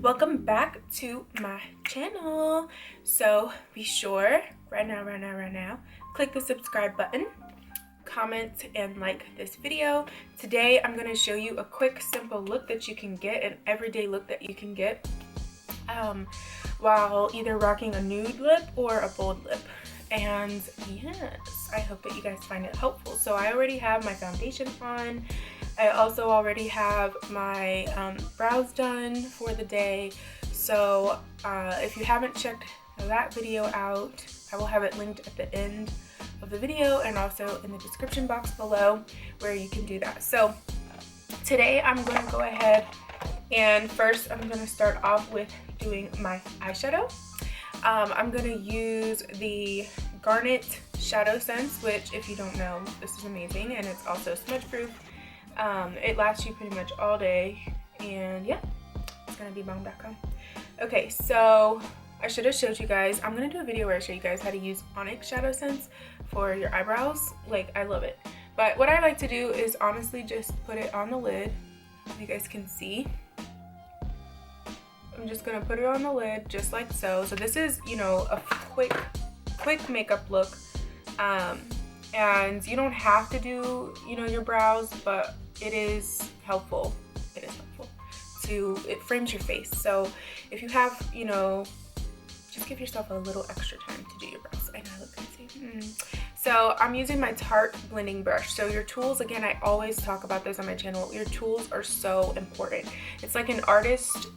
Welcome back to my channel. So be sure right now click the subscribe button, comment and like this video. Today I'm going to show you a quick simple look that you can get, an everyday look that you can get while either rocking a nude lip or a bold lip. And yes, I hope that you guys find it helpful. So I already have my foundation on. I also already have my brows done for the day. So if you haven't checked that video out, I will have it linked at the end of the video and also in the description box below where you can do that. So today I'm going to go ahead and first I'm going to start off with doing my eyeshadow. I'm going to use the Garnet Shadow Sense, which if you don't know, this is amazing and it's also smudge proof. It lasts you pretty much all day, and yeah, it's gonna be bomb.com. Okay, so I should have showed you guys. I'm gonna do a video where I show you guys how to use Onyx Shadow Sense for your eyebrows. Like, I love it. But what I like to do is honestly just put it on the lid. You guys can see. I'm just gonna put it on the lid just like so. So this is, you know, a quick makeup look. And you don't have to do, you know, your brows, but it is helpful. It frames your face. So if you have, you know, just give yourself a little extra time to do your brows. I know I look crazy. So I'm using my Tarte blending brush. So your tools, again, I always talk about this on my channel. Your tools are so important. It's like an artist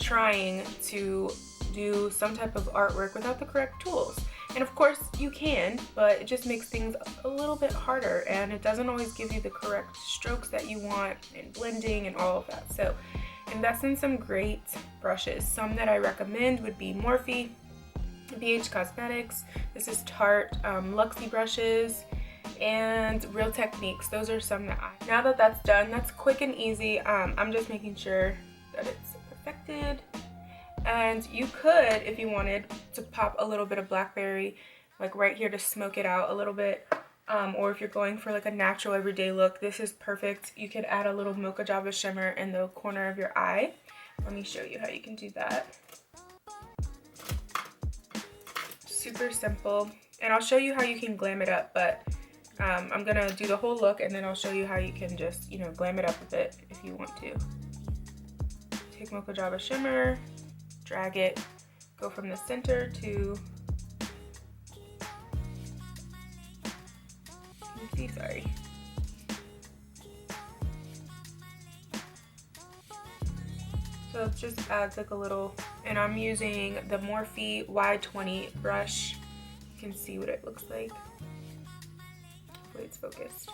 trying to do some type of artwork without the correct tools. And of course you can, but it just makes things a little bit harder and it doesn't always give you the correct strokes that you want and blending and all of that. So invest in some great brushes. Some that I recommend would be Morphe, BH Cosmetics, this is Tarte, Luxie brushes, and Real Techniques. Those are some that now that that's done, that's quick and easy. I'm just making sure that it's perfected. And you could, if you wanted, to pop a little bit of blackberry like right here to smoke it out a little bit, or if you're going for like a natural everyday look, this is perfect. You could add a little Mocha Java shimmer in the corner of your eye. Let me show you how you can do that. Super simple, and I'll show you how you can glam it up, but I'm gonna do the whole look and then I'll show you how you can just, you know, glam it up a bit if you want to. Take Mocha Java shimmer, drag it, go from the center to, sorry. So it just adds like a little, and I'm using the Morphe Y20 brush. You can see what it looks like. Hopefully it's focused.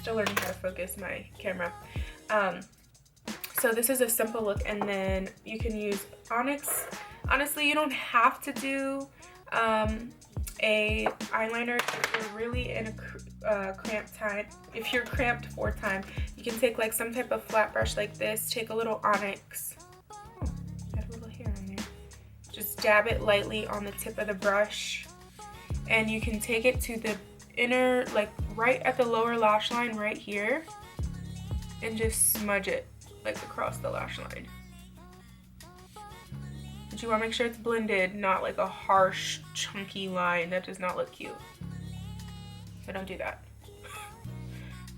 Still learning how to focus my camera. So this is a simple look, and then you can use Onyx. Honestly, you don't have to do a eyeliner if you're really in a cramped time. If you're cramped for time, you can take like some type of flat brush like this, take a little Onyx. Oh, got a little hair on there. Just dab it lightly on the tip of the brush, and you can take it to the inner, like right at the lower lash line right here, and just smudge it like across the lash line. But you want to make sure it's blended, not like a harsh chunky line. That does not look cute, so don't do that.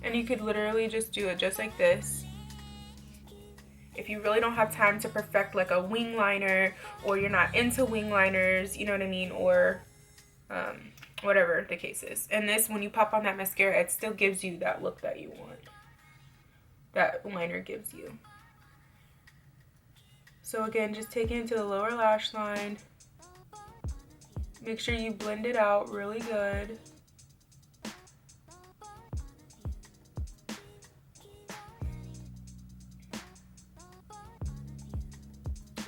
And you could literally just do it just like this. If you really don't have time to perfect like a wing liner, or you're not into wing liners, you know what I mean, or whatever the case is. And this, when you pop on that mascara, it still gives you that look that you want, that liner gives you. So again, just take it into the lower lash line. Make sure you blend it out really good.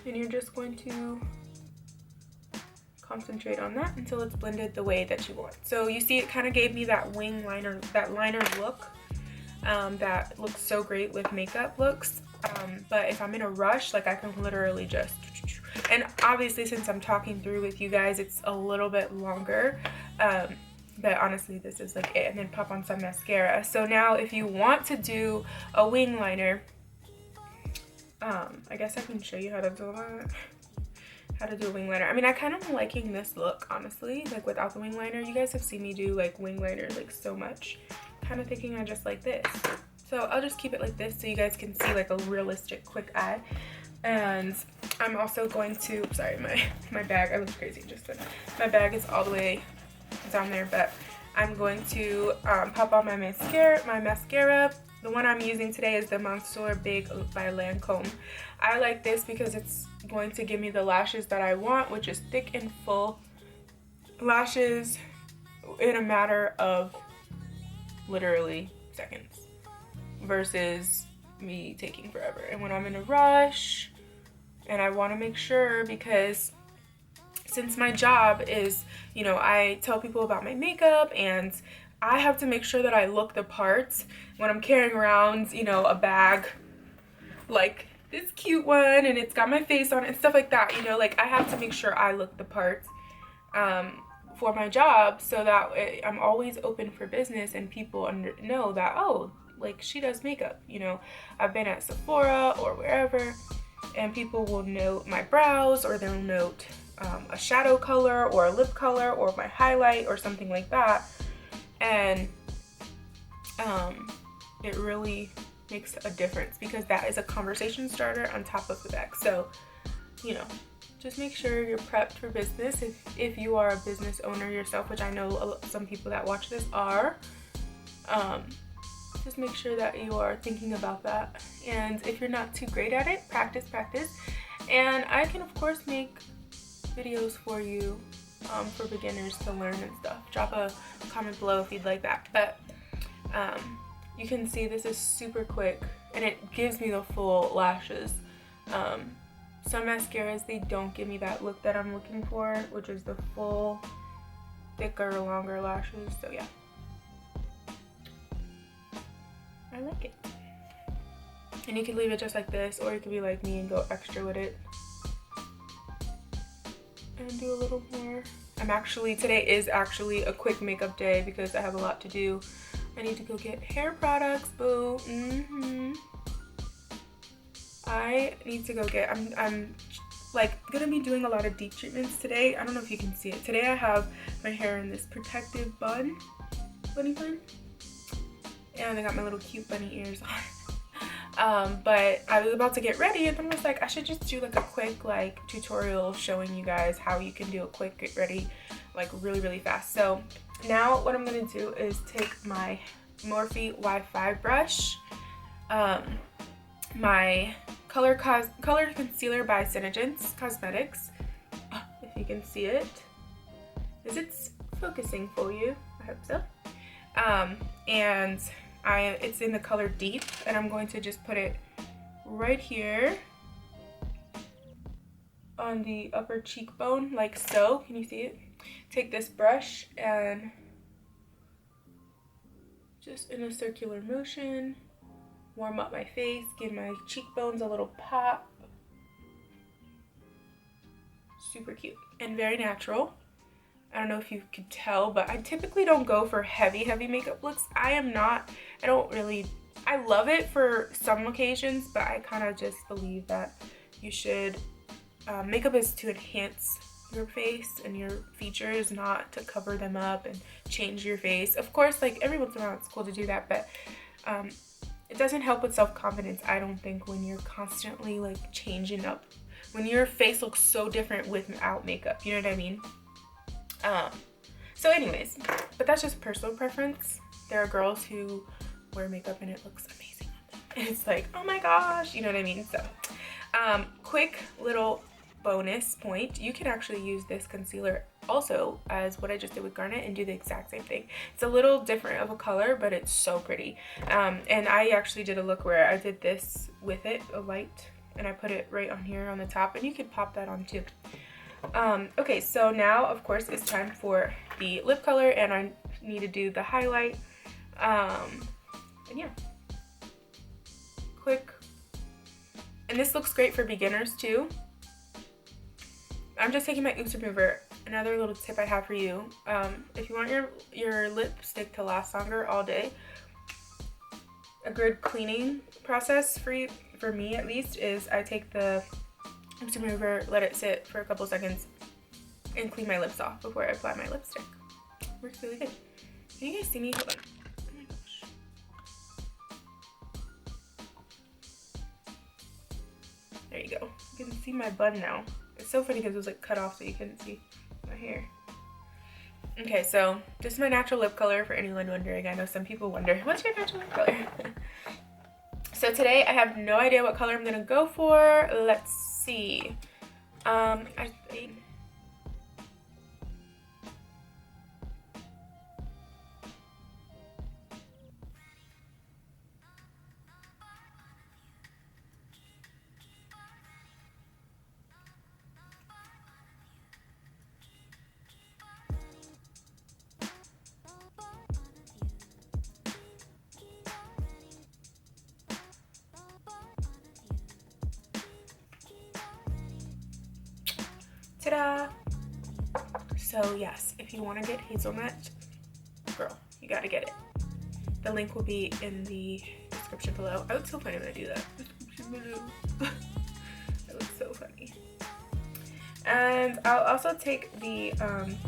And you're just going to concentrate on that until it's blended the way that you want. So you see it kind of gave me that wing liner, that liner look. That looks so great with makeup looks, but if I'm in a rush, like I can literally just, and obviously since I'm talking through with you guys, it's a little bit longer, but honestly this is like it, and then pop on some mascara. So now if you want to do a wing liner, I guess I can show you how to do that. How to do a wing liner. I mean, I kind of am liking this look, honestly, like without the wing liner. You guys have seen me do like wing liner like so much. Kind of thinking I just like this. So I'll just keep it like this so you guys can see like a realistic quick eye. And I'm also going to, sorry, my bag, I look crazy just then. My bag is all the way down there, but I'm going to pop on my mascara. The one I'm using today is the Monseur Big by Lancome. I like this because it's going to give me the lashes that I want, which is thick and full lashes in a matter of literally seconds versus me taking forever. And when I'm in a rush and I want to make sure, because since my job is, you know, I tell people about my makeup and I have to make sure that I look the part when I'm carrying around, you know, a bag like this cute one and it's got my face on it and stuff like that, you know, like I have to make sure I look the part for my job so that I'm always open for business and people know that, oh, like she does makeup, you know. I've been at Sephora or wherever and people will note my brows or they'll note a shadow color or a lip color or my highlight or something like that. And it really makes a difference because that is a conversation starter on top of the bag. So, you know, just make sure you're prepped for business if you are a business owner yourself, which I know some people that watch this are. Just make sure that you are thinking about that. And if you're not too great at it, practice. And I can, of course, make videos for you for beginners to learn and stuff. Drop a comment below if you'd like that. But you can see this is super quick and it gives me the full lashes. Some mascaras, they don't give me that look that I'm looking for, which is the full, thicker, longer lashes. So yeah, I like it. And you can leave it just like this, or you can be like me and go extra with it and do a little more. Today is actually a quick makeup day because I have a lot to do. I need to go get hair products, boo. I need to go get, I'm like gonna be doing a lot of deep treatments today. I don't know if you can see it. Today I have my hair in this protective bunny bun. And I got my little cute bunny ears on. But I was about to get ready and then I was like, I should just do like a quick like tutorial showing you guys how you can do a quick get ready like really fast. So now what I'm gonna do is take my Morphe Y5 brush, my color concealer by Senegence Cosmetics, if you can see it. Is it focusing for you? I hope so. And it's in the color Deep, and I'm going to just put it right here on the upper cheekbone, like so. Can you see it? Take this brush and just in a circular motion, warm up my face, give my cheekbones a little pop. Super cute and very natural. I don't know if you could tell, but I typically don't go for heavy makeup looks. I love it for some occasions, but I kind of just believe that you should, makeup is to enhance your face and your features, not to cover them up and change your face. Of course, like every once in a while it's cool to do that, but it doesn't help with self-confidence, I don't think, when you're constantly like changing up, when your face looks so different without makeup, you know what I mean? So anyways, but that's just personal preference. There are girls who wear makeup and it looks amazing on them. And it's like, oh my gosh, you know what I mean? So, quick little bonus point. You can actually use this concealer also as what I just did with Garnet and do the exact same thing. It's a little different of a color, but it's so pretty. And I actually did a look where I did this with it, a light, and I put it right on here on the top, and you could pop that on too. Okay, so now of course it's time for the lip color, and I need to do the highlight. And yeah, quick. And this looks great for beginners too. I'm just taking my oops remover. Another little tip I have for you, if you want your lipstick to last longer all day, a good cleaning process for me at least is I take the lip remover, let it sit for a couple seconds, and clean my lips off before I apply my lipstick. Works really good. Can you guys see me? Hold on. Oh my gosh. There you go. You can see my bun now. It's so funny because it was like cut off so you couldn't see my hair. Okay, so this is my natural lip color for anyone wondering. I know some people wonder, what's your natural lip color? So today I have no idea what color I'm gonna go for. Let's see. I think ta-da! So yes, if you want to get hazelnut, girl, you gotta get it. The link will be in the description below. I look so funny when I do that. Description below. That looks so funny. And I'll also take the,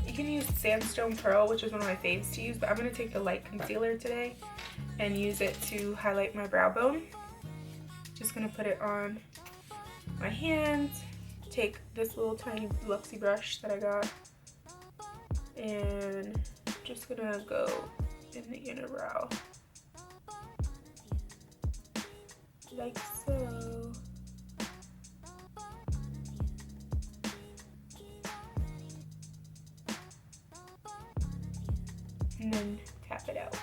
you can use Sandstone Pearl, which is one of my faves to use, but I'm going to take the light concealer today and use it to highlight my brow bone. Just going to put it on my hands. Take this little tiny Luxie brush that I got and just gonna go in the inner brow like so. And then tap it out.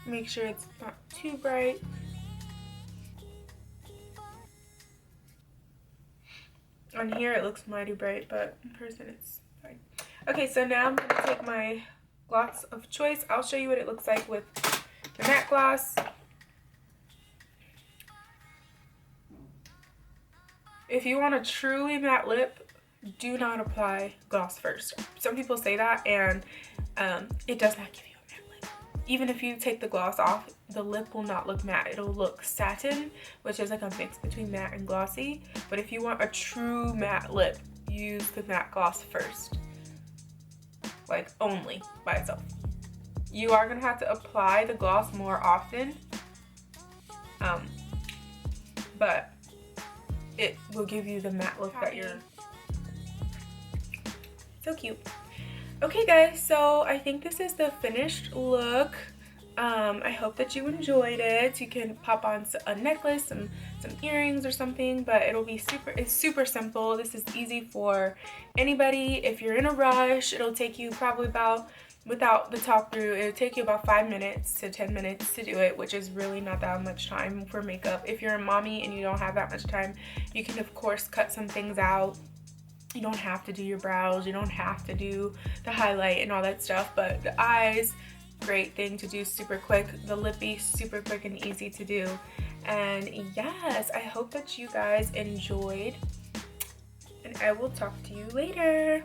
Make sure it's not too bright. On here it looks mighty bright, but in person it's fine. Okay, so now I'm going to take my gloss of choice. I'll show you what it looks like with the matte gloss. If you want a truly matte lip, do not apply gloss first. Some people say that, and it does not give you a matte lip. Even if you take the gloss off, the lip will not look matte. It'll look satin, which is like a mix between matte and glossy. But if you want a true matte lip, use the matte gloss first. Like only by itself. You are gonna have to apply the gloss more often. But it will give you the matte look that you're so cute. Okay guys, so I think this is the finished look. I hope that you enjoyed it. You can pop on a necklace, some earrings or something, but it's super simple. This is easy for anybody. If you're in a rush, it'll take you probably about, without the talk through, it'll take you about 5 minutes to 10 minutes to do it, which is really not that much time for makeup. If you're a mommy and you don't have that much time, you can of course cut some things out. You don't have to do your brows, you don't have to do the highlight and all that stuff, but the eyes, great thing to do super quick. The lippy, super quick and easy to do. And yes, I hope that you guys enjoyed, and I will talk to you later.